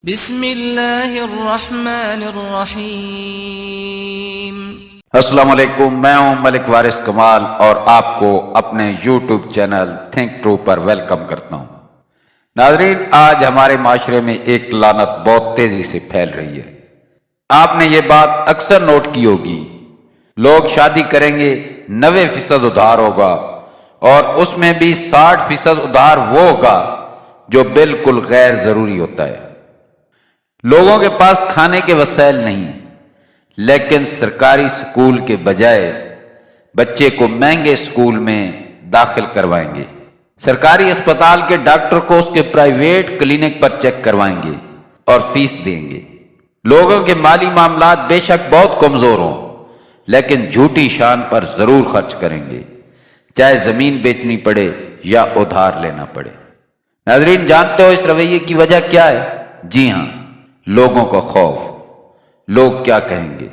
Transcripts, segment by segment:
بسم اللہ الرحمن الرحیم۔ السلام علیکم، میں ہوں ملک وارث کمال اور آپ کو اپنے یوٹیوب چینل تھنک ٹرو پر ویلکم کرتا ہوں۔ ناظرین، آج ہمارے معاشرے میں ایک لعنت بہت تیزی سے پھیل رہی ہے۔ آپ نے یہ بات اکثر نوٹ کی ہوگی، لوگ شادی کریں گے 90% ادھار ہوگا اور اس میں بھی 60% ادھار وہ ہوگا جو بالکل غیر ضروری ہوتا ہے۔ لوگوں کے پاس کھانے کے وسائل نہیں، لیکن سرکاری سکول کے بجائے بچے کو مہنگے سکول میں داخل کروائیں گے۔ سرکاری اسپتال کے ڈاکٹر کو اس کے پرائیویٹ کلینک پر چیک کروائیں گے اور فیس دیں گے۔ لوگوں کے مالی معاملات بے شک بہت کمزور ہوں، لیکن جھوٹی شان پر ضرور خرچ کریں گے، چاہے زمین بیچنی پڑے یا ادھار لینا پڑے۔ ناظرین، جانتے ہو اس رویے کی وجہ کیا ہے؟ جی ہاں، لوگوں کا خوف۔ لوگ کیا کہیں گے؟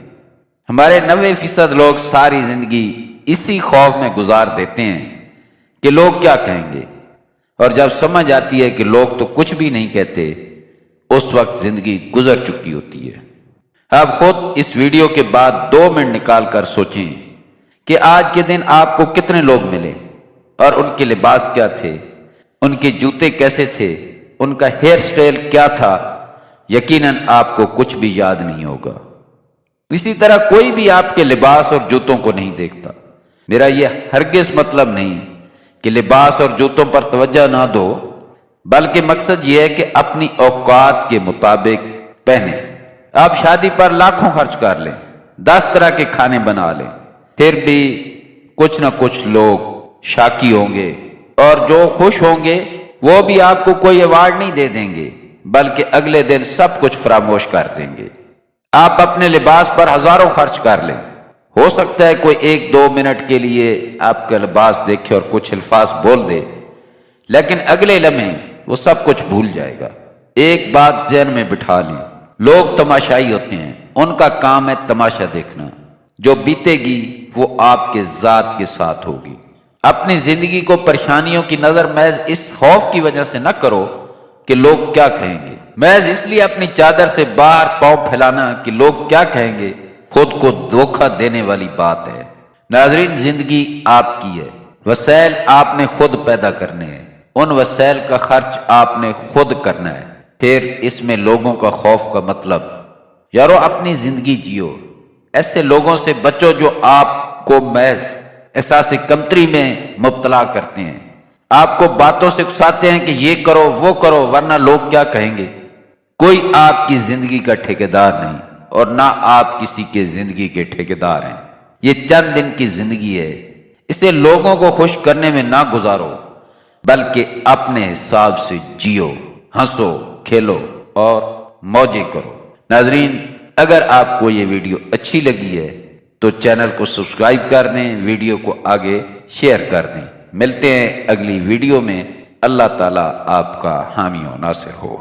ہمارے 90% لوگ ساری زندگی اسی خوف میں گزار دیتے ہیں کہ لوگ کیا کہیں گے، اور جب سمجھ آتی ہے کہ لوگ تو کچھ بھی نہیں کہتے، اس وقت زندگی گزر چکی ہوتی ہے۔ اب خود اس ویڈیو کے بعد 2 منٹ نکال کر سوچیں کہ آج کے دن آپ کو کتنے لوگ ملے اور ان کے لباس کیا تھے، ان کے جوتے کیسے تھے، ان کا ہیئر سٹائل کیا تھا۔ یقیناً آپ کو کچھ بھی یاد نہیں ہوگا۔ اسی طرح کوئی بھی آپ کے لباس اور جوتوں کو نہیں دیکھتا۔ میرا یہ ہرگز مطلب نہیں کہ لباس اور جوتوں پر توجہ نہ دو، بلکہ مقصد یہ ہے کہ اپنی اوقات کے مطابق پہنیں۔ آپ شادی پر لاکھوں خرچ کر لیں، 10 طرح کے کھانے بنا لیں، پھر بھی کچھ نہ کچھ لوگ شاکی ہوں گے، اور جو خوش ہوں گے وہ بھی آپ کو کوئی ایوارڈ نہیں دے دیں گے، بلکہ اگلے دن سب کچھ فراموش کر دیں گے۔ آپ اپنے لباس پر ہزاروں خرچ کر لیں، ہو سکتا ہے کوئی 1-2 منٹ کے لیے آپ کا لباس دیکھے اور کچھ الفاظ بول دے، لیکن اگلے لمحے وہ سب کچھ بھول جائے گا۔ ایک بات ذہن میں بٹھا لیں، لوگ تماشائی ہوتے ہیں، ان کا کام ہے تماشا دیکھنا۔ جو بیتے گی وہ آپ کے ذات کے ساتھ ہوگی۔ اپنی زندگی کو پریشانیوں کی نظر محض اس خوف کی وجہ سے نہ کرو کہ لوگ کیا کہیں گے۔ محض اس لیے اپنی چادر سے باہر پاؤں پھیلانا کہ لوگ کیا کہیں گے، خود کو دھوکہ دینے والی بات ہے۔ ناظرین، زندگی آپ کی ہے، وسائل آپ نے خود پیدا کرنے ہیں، ان وسائل کا خرچ آپ نے خود کرنا ہے۔ پھر اس میں لوگوں کا خوف کا مطلب، یارو اپنی زندگی جیو، ایسے لوگوں سے بچو جو آپ کو محض احساس کمتری میں مبتلا کرتے ہیں، آپ کو باتوں سے اکساتے ہیں کہ یہ کرو وہ کرو ورنہ لوگ کیا کہیں گے۔ کوئی آپ کی زندگی کا ٹھیکیدار نہیں، اور نہ آپ کسی کے زندگی کے ٹھیکیدار ہیں۔ یہ چند دن کی زندگی ہے، اسے لوگوں کو خوش کرنے میں نہ گزارو، بلکہ اپنے حساب سے جیو، ہنسو، کھیلو اور موجیں کرو۔ ناظرین، اگر آپ کو یہ ویڈیو اچھی لگی ہے تو چینل کو سبسکرائب کر دیں، ویڈیو کو آگے شیئر کر دیں۔ ملتے ہیں اگلی ویڈیو میں۔ اللہ تعالیٰ آپ کا حامی و ناصر ہو۔